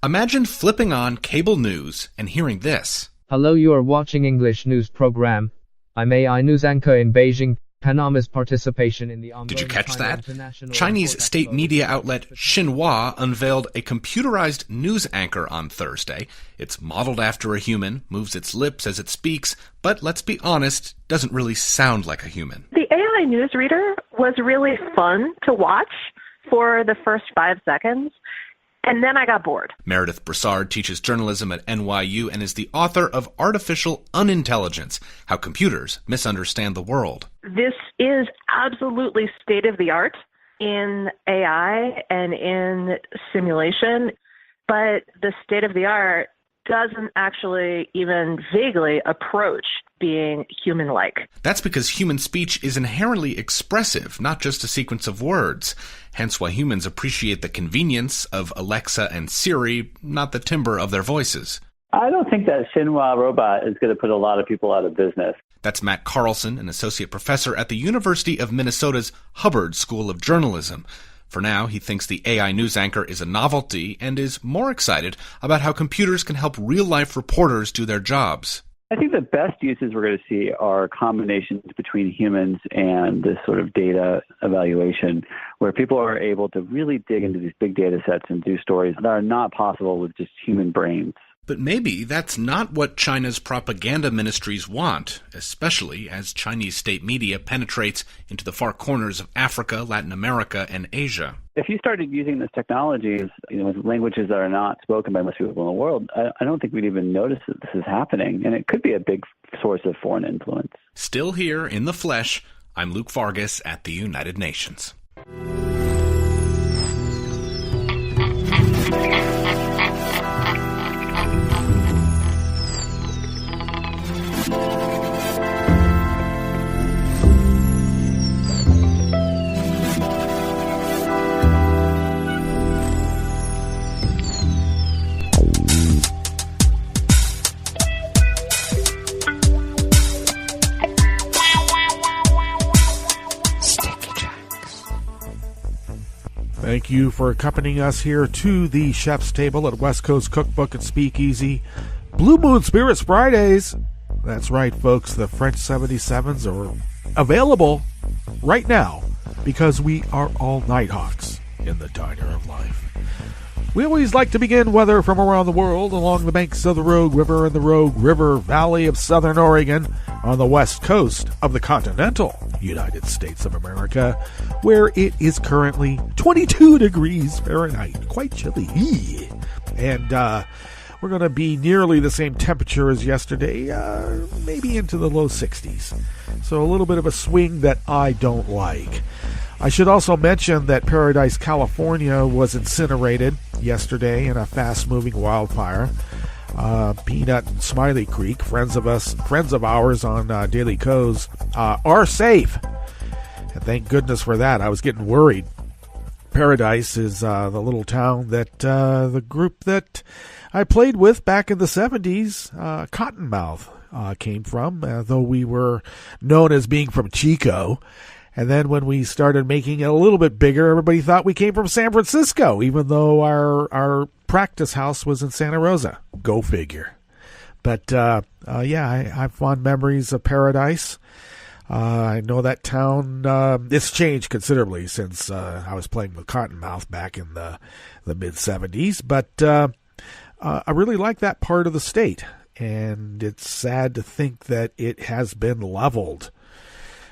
Imagine flipping on cable news and hearing this. Hello, you are watching English news program. I'm AI news anchor in Beijing. Panama's participation in the Did you catch that? Chinese state media outlet Xinhua unveiled a computerized news anchor on Thursday. It's modeled after a human, moves its lips as it speaks, but let's be honest, doesn't really sound like a human. The AI newsreader was really fun to watch for the first 5 seconds. And then I got bored. Meredith Broussard teaches journalism at NYU and is the author of Artificial Unintelligence, How Computers Misunderstand the World. This is absolutely state-of-the-art in AI and in simulation, but the state-of-the-art doesn't actually even vaguely approach being human-like. That's because human speech is inherently expressive, not just a sequence of words. Hence why humans appreciate the convenience of Alexa and Siri, not the timbre of their voices. I don't think that Xinhua robot is going to put a lot of people out of business. That's Matt Carlson, an associate professor at the University of Minnesota's Hubbard School of Journalism. For now, he thinks the AI news anchor is a novelty and is more excited about how computers can help real-life reporters do their jobs. I think the best uses we're going to see are combinations between humans and this sort of data evaluation, where people are able to really dig into these big data sets and do stories that are not possible with just human brains. But maybe that's not what China's propaganda ministries want, especially as Chinese state media penetrates into the far corners of Africa, Latin America, and Asia. If you started using this technology with languages that are not spoken by most people in the world, I don't think we'd even notice that this is happening, and it could be a big source of foreign influence. Still here in the flesh, I'm Luke Vargas at the United Nations. Thank you for accompanying us here to the Chef's Table at West Coast Cookbook and Speakeasy. Blue Moon Spirits Fridays. That's right, folks. The French 77s are available right now because we are all Nighthawks in the Diner of Life. We always like to begin weather from around the world along the banks of the Rogue River and the Rogue River Valley of Southern Oregon on the west coast of the continental United States of America, where it is currently 22 degrees Fahrenheit, quite chilly. And we're going to be nearly the same temperature as yesterday, maybe into the low 60s. So a little bit of a swing that I don't like. I should also mention that Paradise, California was incinerated yesterday in a fast-moving wildfire. Peanut and Smiley Creek, friends of ours on Daily Co's, are safe. And thank goodness for that. I was getting worried. Paradise is the little town that the group that I played with back in the 70s, Cottonmouth, came from, though we were known as being from Chico. And then when we started making it a little bit bigger, everybody thought we came from San Francisco, even though our practice house was in Santa Rosa. Go figure. But, I have fond memories of Paradise. I know that town, it's changed considerably since I was playing with Cottonmouth back in the mid-'70s. But I really like that part of the state. And it's sad to think that it has been leveled.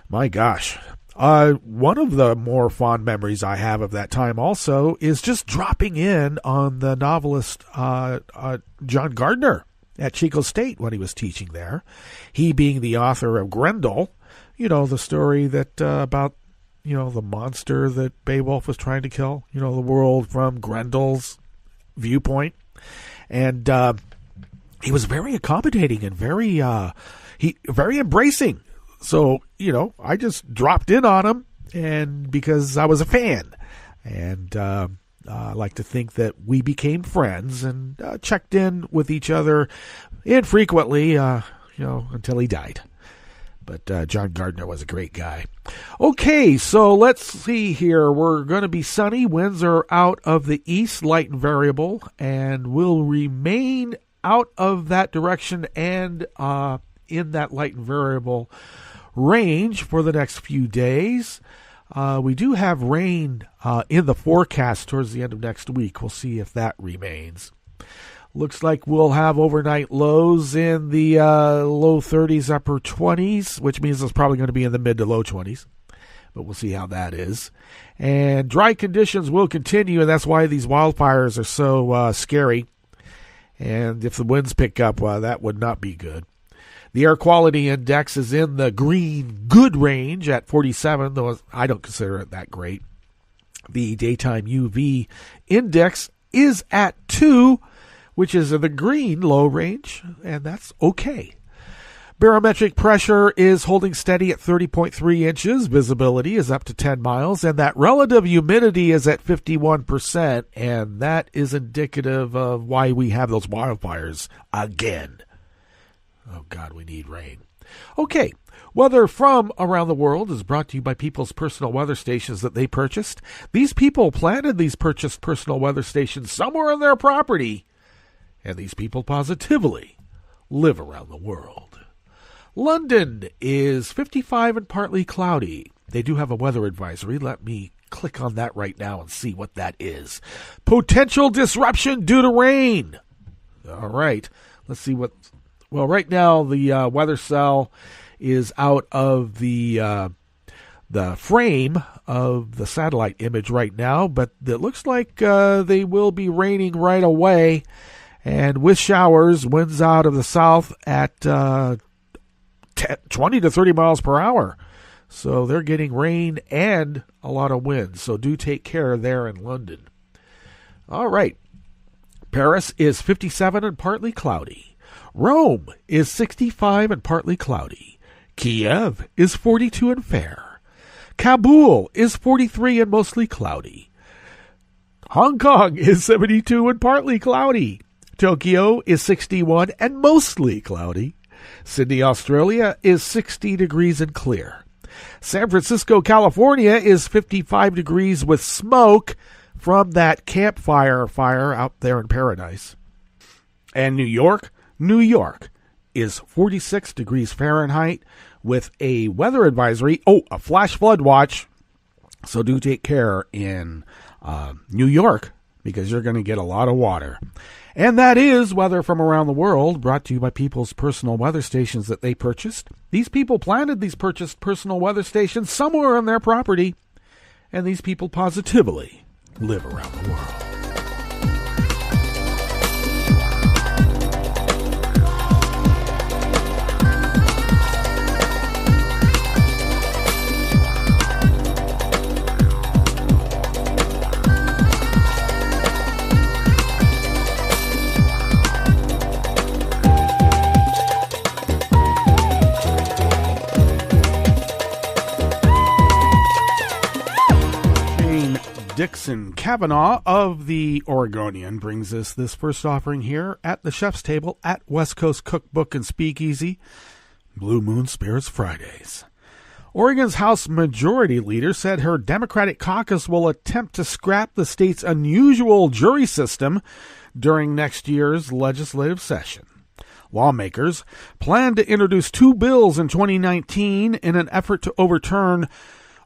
My gosh. One of the more fond memories I have of that time also is just dropping in on the novelist John Gardner at Chico State when he was teaching there. He being the author of Grendel, the story that about, the monster that Beowulf was trying to kill, the world from Grendel's viewpoint. And he was very accommodating and very embracing. So, I just dropped in on him, and because I was a fan. And I like to think that we became friends and checked in with each other infrequently, until he died. But John Gardner was a great guy. Okay, so let's see here. We're going to be sunny. Winds are out of the east, light and variable, and will remain out of that direction and in that light and variable range for the next few days. We do have rain in the forecast towards the end of next week. We'll see if that remains. Looks like we'll have overnight lows in the low 30s, upper 20s, which means it's probably going to be in the mid to low 20s. But we'll see how that is. And dry conditions will continue, and that's why these wildfires are so scary. And if the winds pick up, that would not be good. The air quality index is in the green good range at 47, though I don't consider it that great. The daytime UV index is at 2, which is in the green low range, and that's okay. Barometric pressure is holding steady at 30.3 inches. Visibility is up to 10 miles. And that relative humidity is at 51%. And that is indicative of why we have those wildfires again. Oh, God, we need rain. Okay. Weather from around the world is brought to you by people's personal weather stations that they purchased. These people planted these purchased personal weather stations somewhere on their property. And these people positively live around the world. London is 55 and partly cloudy. They do have a weather advisory. Let me click on that right now and see what that is. Potential disruption due to rain. All right. Let's see what... Well, right now the weather cell is out of the frame of the satellite image right now, but it looks like they will be raining right away, and with showers, winds out of the south at 20 to 30 miles per hour. So they're getting rain and a lot of wind, so do take care there in London. All right. Paris is 57 and partly cloudy. Rome is 65 and partly cloudy. Kiev is 42 and fair. Kabul is 43 and mostly cloudy. Hong Kong is 72 and partly cloudy. Tokyo is 61 and mostly cloudy. Sydney, Australia is 60 degrees and clear. San Francisco, California is 55 degrees with smoke from that campfire fire out there in paradise. And New York is 46 degrees Fahrenheit with a weather advisory. Oh, a flash flood watch. So do take care in New York because you're going to get a lot of water. And that is weather from around the world, brought to you by people's personal weather stations that they purchased. These people planted these purchased personal weather stations somewhere on their property, and these people positively live around the world. Dixon Kavanaugh of the Oregonian brings us this first offering here at the chef's table at West Coast Cookbook and Speakeasy, Blue Moon Spirits Fridays. Oregon's House Majority Leader said her Democratic caucus will attempt to scrap the state's unusual jury system during next year's legislative session. Lawmakers plan to introduce 2 bills in 2019 in an effort to overturn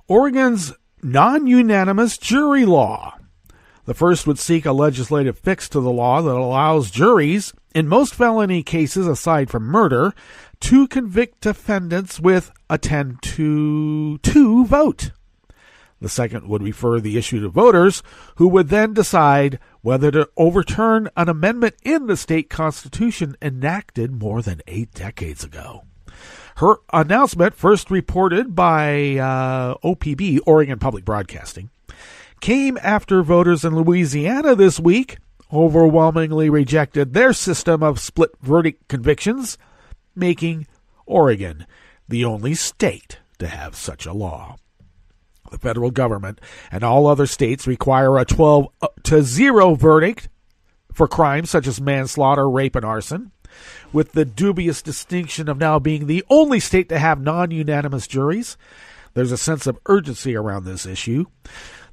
Oregon's non-unanimous jury law. The first would seek a legislative fix to the law that allows juries, in most felony cases aside from murder, to convict defendants with a 10-2 vote. The second would refer the issue to voters, who would then decide whether to overturn an amendment in the state constitution enacted more than 8 decades ago. Her announcement, first reported by OPB, Oregon Public Broadcasting, came after voters in Louisiana this week overwhelmingly rejected their system of split verdict convictions, making Oregon the only state to have such a law. The federal government and all other states require a 12-0 verdict for crimes such as manslaughter, rape, and arson, with the dubious distinction of now being the only state to have non-unanimous juries. There's a sense of urgency around this issue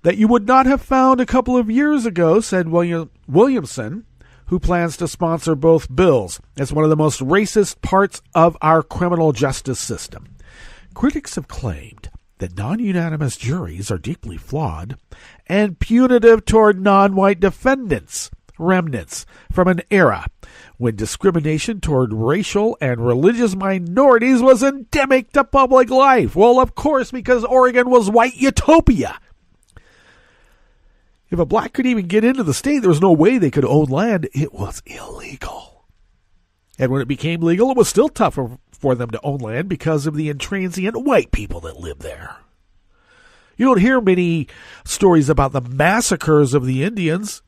that you would not have found a couple of years ago, said Williamson, who plans to sponsor both bills. It's one of the most racist parts of our criminal justice system. Critics have claimed that non-unanimous juries are deeply flawed and punitive toward non-white defendants, remnants from an era when discrimination toward racial and religious minorities was endemic to public life. Well, of course, because Oregon was white utopia. If a black could even get into the state, there was no way they could own land. It was illegal. And when it became legal, it was still tougher for them to own land because of the intransient white people that lived there. You don't hear many stories about the massacres of the Indians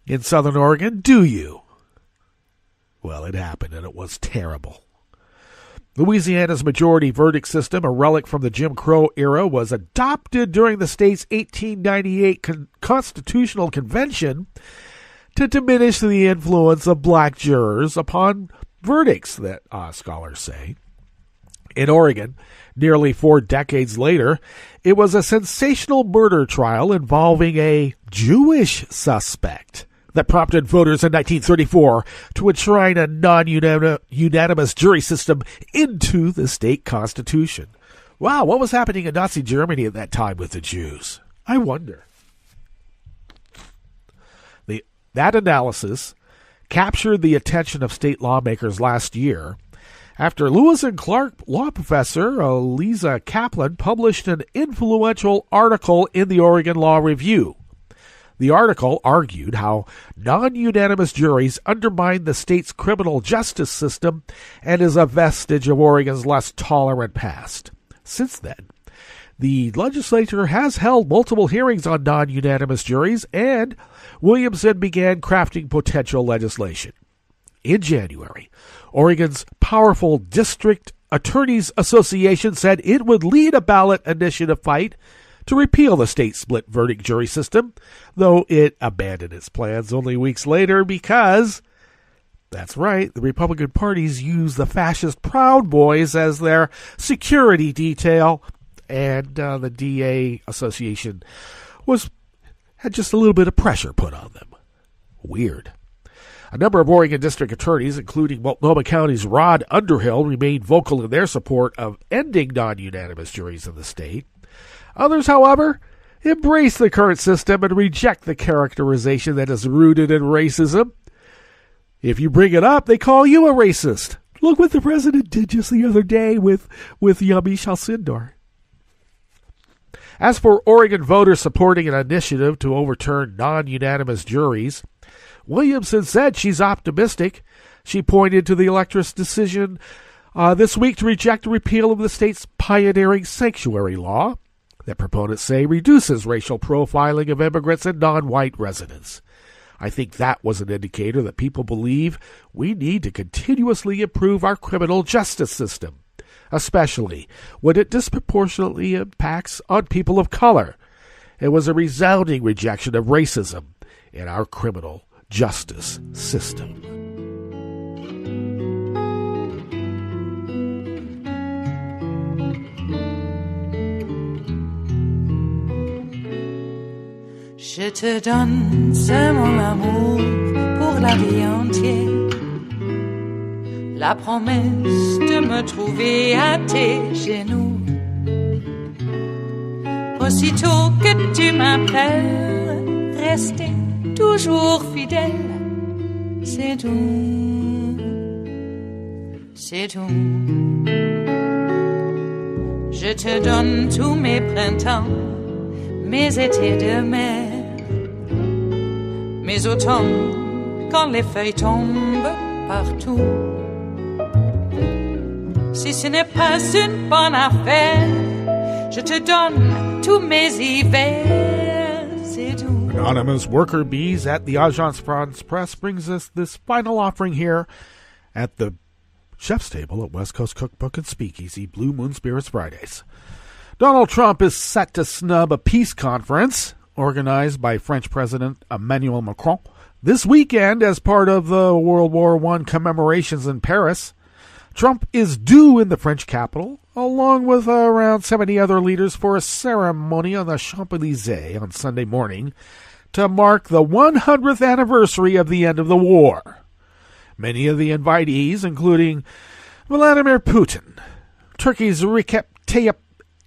in southern Oregon, do you? Well, it happened, and it was terrible. Louisiana's majority verdict system, a relic from the Jim Crow era, was adopted during the state's 1898 Constitutional Convention to diminish the influence of black jurors upon verdicts, that scholars say. In Oregon, nearly 4 decades later, it was a sensational murder trial involving a Jewish suspect that prompted voters in 1934 to enshrine a non-unanimous jury system into the state constitution. Wow, what was happening in Nazi Germany at that time with the Jews? I wonder. That analysis captured the attention of state lawmakers last year after Lewis and Clark law professor Eliza Kaplan published an influential article in the Oregon Law Review. The article argued how non-unanimous juries undermine the state's criminal justice system and is a vestige of Oregon's less tolerant past. Since then, the legislature has held multiple hearings on non-unanimous juries, and Williamson began crafting potential legislation. In January, Oregon's powerful District Attorneys Association said it would lead a ballot initiative fight to repeal the state split verdict jury system, though it abandoned its plans only weeks later because, that's right, the Republican parties used the fascist Proud Boys as their security detail, and the DA Association had just a little bit of pressure put on them. Weird. A number of Oregon district attorneys, including Multnomah County's Rod Underhill, remained vocal in their support of ending non-unanimous juries in the state. Others, however, embrace the current system and reject the characterization that is rooted in racism. If you bring it up, they call you a racist. Look what the president did just the other day with Yami Shalcindor. As for Oregon voters supporting an initiative to overturn non-unanimous juries, Williamson said she's optimistic. She pointed to the electorate decision this week to reject the repeal of the state's pioneering sanctuary law that proponents say reduces racial profiling of immigrants and non-white residents. I think that was an indicator that people believe we need to continuously improve our criminal justice system, especially when it disproportionately impacts on people of color. It was a resounding rejection of racism in our criminal justice system. Je te donne ce mon amour pour la vie entière, la promesse de me trouver à tes genoux. Aussitôt que tu m'appelles, rester toujours fidèle, c'est tout, c'est tout. Je te donne tous mes printemps, mes étés de mer, mes automnes quand les feuilles tombent partout. Si ce n'est pas une bonne affaire, je te donne tous mes hivers, c'est tout. Anonymous worker bees at the Agence France Presse brings us this final offering here at the chef's table at West Coast Cookbook and Speakeasy, Blue Moon Spirits Fridays. Donald Trump is set to snub a peace conference organized by French President Emmanuel Macron this weekend as part of the World War I commemorations in Paris. Trump is due in the French capital, along with around 70 other leaders, for a ceremony on the Champs-Élysées on Sunday morning to mark the 100th anniversary of the end of the war. Many of the invitees, including Vladimir Putin, Turkey's Recep Tayyip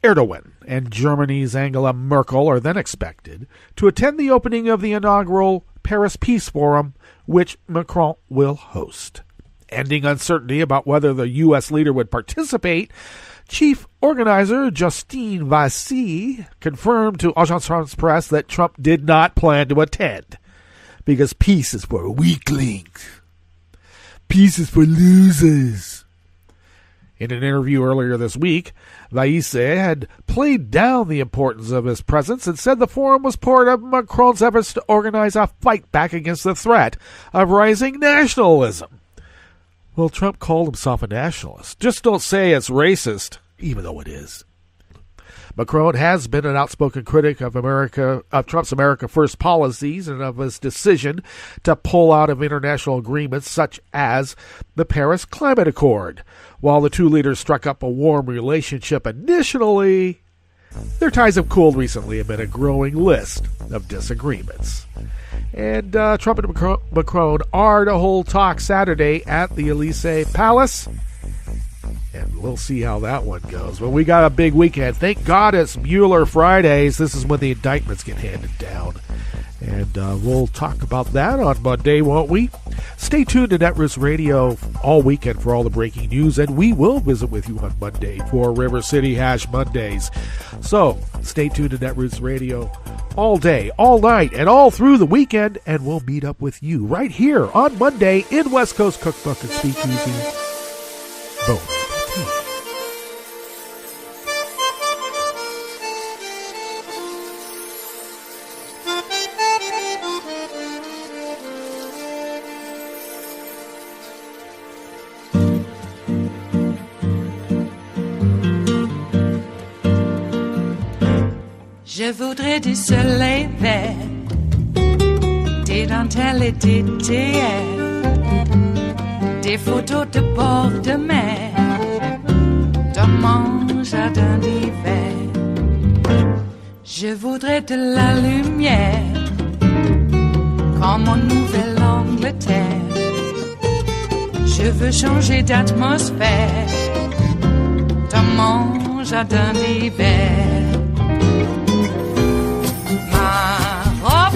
Erdogan, and Germany's Angela Merkel, are then expected to attend the opening of the inaugural Paris Peace Forum, which Macron will host. Ending uncertainty about whether the U.S. leader would participate, chief organizer Justine Vassy confirmed to Agence France Presse that Trump did not plan to attend, because peace is for weaklings. Peace is for losers. In an interview earlier this week, Vassy had played down the importance of his presence and said the forum was part of Macron's efforts to organize a fight back against the threat of rising nationalism. Well, Trump called himself a nationalist. Just don't say it's racist, even though it is. Macron has been an outspoken critic of Trump's America First policies and of his decision to pull out of international agreements such as the Paris Climate Accord. While the two leaders struck up a warm relationship initially, their ties have cooled recently amid a growing list of disagreements. And Trump and Macron are to hold talks Saturday at the Elysee Palace. And we'll see how that one goes. But we got a big weekend. Thank God it's Mueller Fridays. This is when the indictments get handed down. And we'll talk about that on Monday, won't we? Stay tuned to Netroots Radio all weekend for all the breaking news. And we will visit with you on Monday for River City Hash Mondays. So stay tuned to Netroots Radio all day, all night, and all through the weekend. And we'll meet up with you right here on Monday in West Coast Cookbook and Speakeasy. Boom. Je voudrais du soleil vert, des dentelles et des théâtres, des photos de bord de mer, dans mon jardin d'hiver. Je voudrais de la lumière, comme en Nouvelle-Angleterre. Je veux changer d'atmosphère, dans mon jardin d'hiver.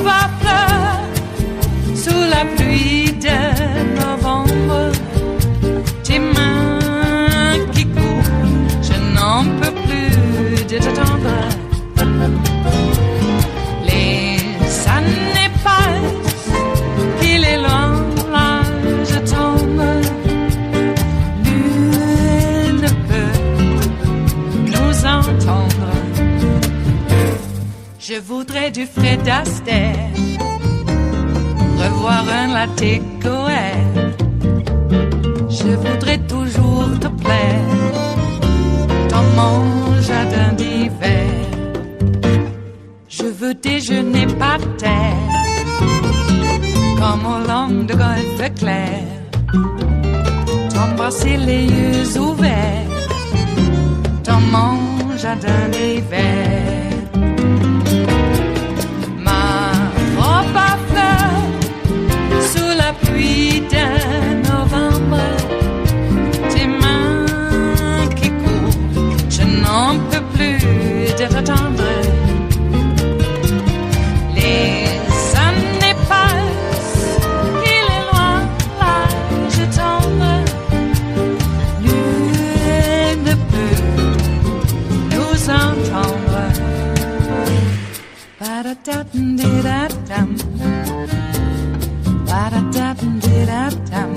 À fleurs, sous la pluie de novembre, tes mains qui courent, je n'en peux plus de t'attendre. Les années passent, qu'il est loin, je tombe. Nul ne peut nous entendre. Je voudrais du Fred Astaire, revoir un latte Goël. Je voudrais toujours te plaire dans mon jardin d'hiver. Je veux déjeuner par terre, comme au long de golfe clair. T'embrasser les yeux ouverts dans mon jardin d'hiver. Pluie de novembre, tes mains qui courent, je n'en peux plus de t'attendre. Les années passent, il est loin, là je tombe. Nul ne peut nous entendre. Ba-da-da-dum-di-da-dum. Ba-da-da-dum-di-da-dum.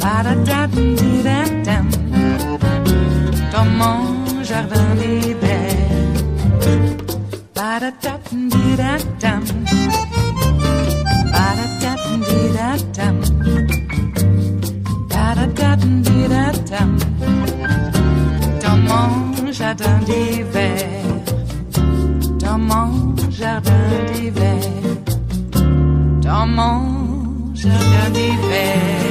Ba-da-da-dum-di-da-dum. Dans mon jardin d'hiver. Ba-da-da-dum-di-da-dum. Ba-da-da-dum-di-da-dum. Ba-da-da-dum-di-da-dum. Dans mon jardin d'hiver. Dans mon jardin d'hiver. Dans mon jardin d'hiver.